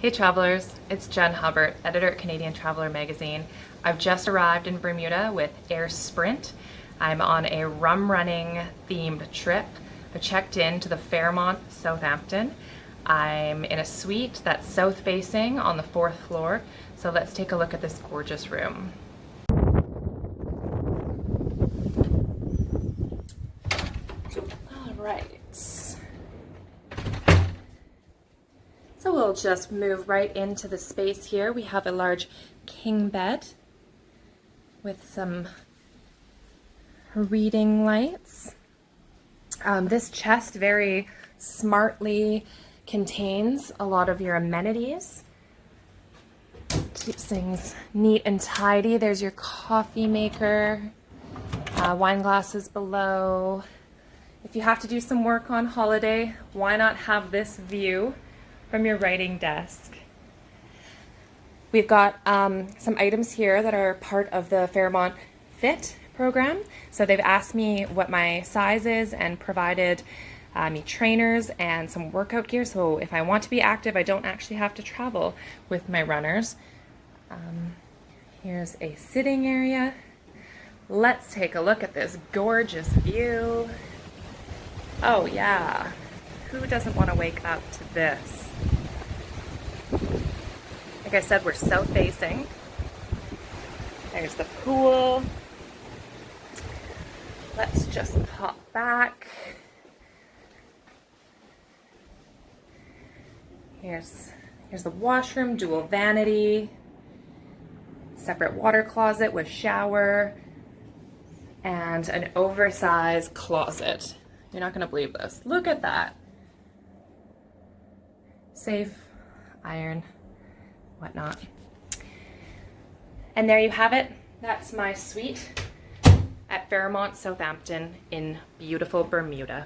Hey travelers, it's Jen Hubbard, editor at Canadian Traveler magazine. I've just arrived in Bermuda with Air Sprint. I'm on a rum running themed trip. I checked in to the Fairmont Southampton. I'm in a suite that's south facing on the 4th floor, so let's take a look at this gorgeous room. All right. So we'll just move right into the space here. We have a large king bed with some reading lights. This chest very smartly contains a lot of your amenities. Keeps things neat and tidy. There's your coffee maker, wine glasses below. If you have to do some work on holiday, why not have this view from your writing desk? We've got some items here that are part of the Fairmont Fit program. So they've asked me what my size is and provided me trainers and some workout gear. So if I want to be active, I don't actually have to travel with my runners. Here's a sitting area. Let's take a look at this gorgeous view. Oh yeah, who doesn't want to wake up to this? Like I said, we're south facing. There's the pool. Let's just pop back. Here's the washroom, dual vanity, separate water closet with shower, and an oversized closet. You're not gonna believe this. Look at that. Safe, iron, whatnot. And there you have it. That's my suite at Fairmont Southampton in beautiful Bermuda.